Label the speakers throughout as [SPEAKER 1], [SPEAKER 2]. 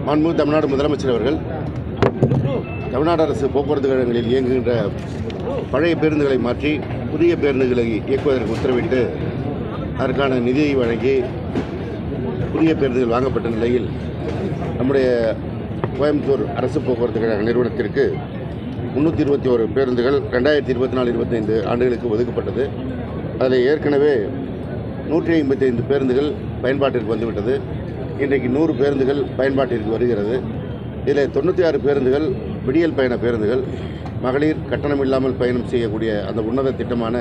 [SPEAKER 1] மாண்புமிகு தமிழ்நாடு முதலமைச்சர் அவர்கள் தமிழ்நாடு அரசு போக்குவரத்து கழகங்களில் இயங்குகின்ற பழைய பேருந்துகளை மாற்றி புதிய பேருந்துகளை இயக்குவதற்கு உத்தரவிட்டு அதற்கான நிதியை வழங்கி புதிய பேருந்துகள் வாங்கப்பட்ட நிலையில் நம்முடைய கோயம்புத்தூர் அரசு போக்குவரத்து கழக நிறுவனத்திற்கு 321 பேருந்துகள் 2024-25 ஆண்டுகளுக்கு ஒதுக்கப்பட்டது. அதில் ஏற்கனவே 155 பேருந்துகள் பயன்பாட்டிற்கு வந்துவிட்டது. இன்றைக்கு 100 பேருந்துகள் பயன்பாட்டிற்கு வருகிறது. இதில் 96 பேருந்துகள் விடியல் பயண பேருந்துகள், மகளிர் கட்டணம் இல்லாமல் பயணம் செய்யக்கூடிய அந்த உன்னத திட்டமான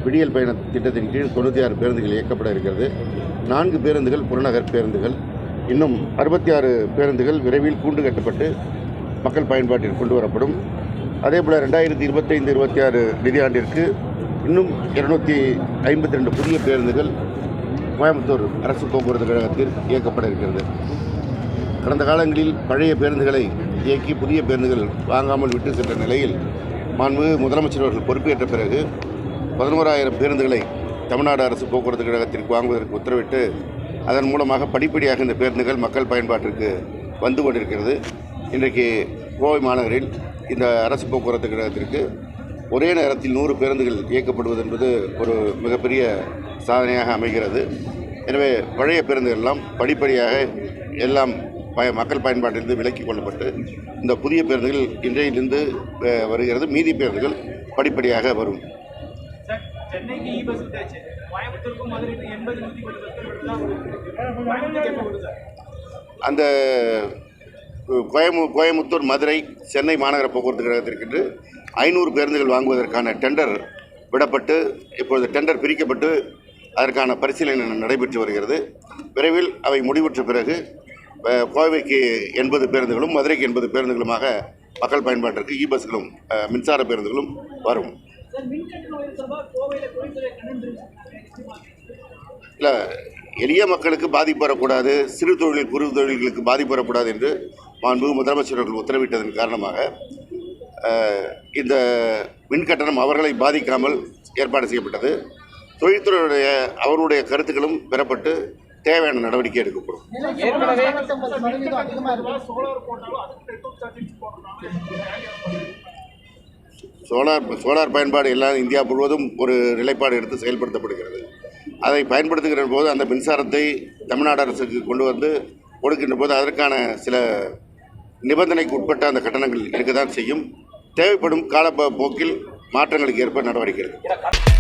[SPEAKER 1] விடியல் பயண திட்டத்தின் கீழ் 96 பேருந்துகள் இயக்கப்பட இருக்கிறது. 4 பேருந்துகள் புறநகர் பேருந்துகள், இன்னும் 66 பேருந்துகள் விரைவில் கூண்டு கட்டப்பட்டு மக்கள் பயன்பாட்டிற்கு கொண்டு வரப்படும். அதேபோல் 2025-26 நிதியாண்டிற்கு இன்னும் 252 புதிய பேருந்துகள் கோயம்புத்தூர் அரசு போக்குவரத்து கழகத்தில் இயக்கப்பட இருக்கிறது. கடந்த காலங்களில் பழைய பேருந்துகளை இயக்கி புதிய பேருந்துகள் வாங்காமல் விட்டு சென்ற நிலையில் மாண்புமிகு முதலமைச்சர் அவர்கள் பொறுப்பேற்ற பிறகு 11,000 பேருந்துகளை தமிழ்நாடு அரசு போக்குவரத்து கழகத்திற்கு வாங்குவதற்கு உத்தரவிட்டு அதன் மூலமாக படிப்படியாக இந்த பேருந்துகள் மக்கள் பயன்பாட்டிற்கு வந்து கொண்டிருக்கிறது. இன்றைக்கு கோவை மாநகரில் இந்த அரசு போக்குவரத்து கழகத்திற்கு ஒரே நேரத்தில் 100 பேருந்துகள் இயக்கப்படுவது என்பது ஒரு மிகப்பெரிய சாதனையாக அமைகிறது. எனவே பழைய பேருந்துகள் எல்லாம் படிப்படியாக எல்லாம் மக்கள் பயன்பாட்டிலிருந்து விலக்கிக் கொள்ளப்பட்டு இந்த புதிய பேருந்துகள் இன்றையிலிருந்து வருகிறது. மீதி பேருந்துகள் படிப்படியாக வரும். அந்த கோயம்புத்தூர், மதுரை, சென்னை மாநகர போக்குவரத்து கழகத்திற்கு 500 பேருந்துகள் வாங்குவதற்கான டெண்டர் விடப்பட்டு இப்பொழுது டெண்டர் பிரிக்கப்பட்டு அதற்கான பரிசீலனை நடைபெற்று வருகிறது. விரைவில் அவை முடிவுற்ற பிறகு கோவைக்கு 80 பேருந்துகளும் மதுரைக்கு 80 பேருந்துகளுமாக மக்கள் பயன்பாட்டிற்கு பஸ்களும் மின்சார பேருந்துகளும் வரும். இல்லை, எளிய மக்களுக்கு பாதிப்பு வரக்கூடாது, சிறு தொழில் குறு தொழில்களுக்கு பாதிப்பு வரக்கூடாது என்று மாண்புமிகு முதலமைச்சர் அவர்கள் உத்தரவிட்டதன் காரணமாக இந்த மின்கட்டணம் அவர்களை பாதிக்காமல் ஏற்பாடு செய்யப்பட்டது. தொழில்துறையுடைய அவருடைய கருத்துக்களும் பெறப்பட்டு தேவையான நடவடிக்கை எடுக்கப்படும். சோலார் பயன்பாடு எல்லாம் இந்தியா முழுவதும் ஒரு நிலைப்பாடு எடுத்து செயல்படுத்தப்படுகிறது. அதை பயன்படுத்துகிற போது அந்த மின்சாரத்தை தமிழ்நாடு அரசுக்கு கொண்டு வந்து கொடுக்கின்ற போது அதற்கான சில நிபந்தனைக்கு உட்பட்ட அந்த கட்டணங்கள் இருக்க தான் செய்யும். தேவைப்படும் காலப்போக்கில் மாற்றங்களுக்கு ஏற்ப நடவடிக்கை எடுக்கும்.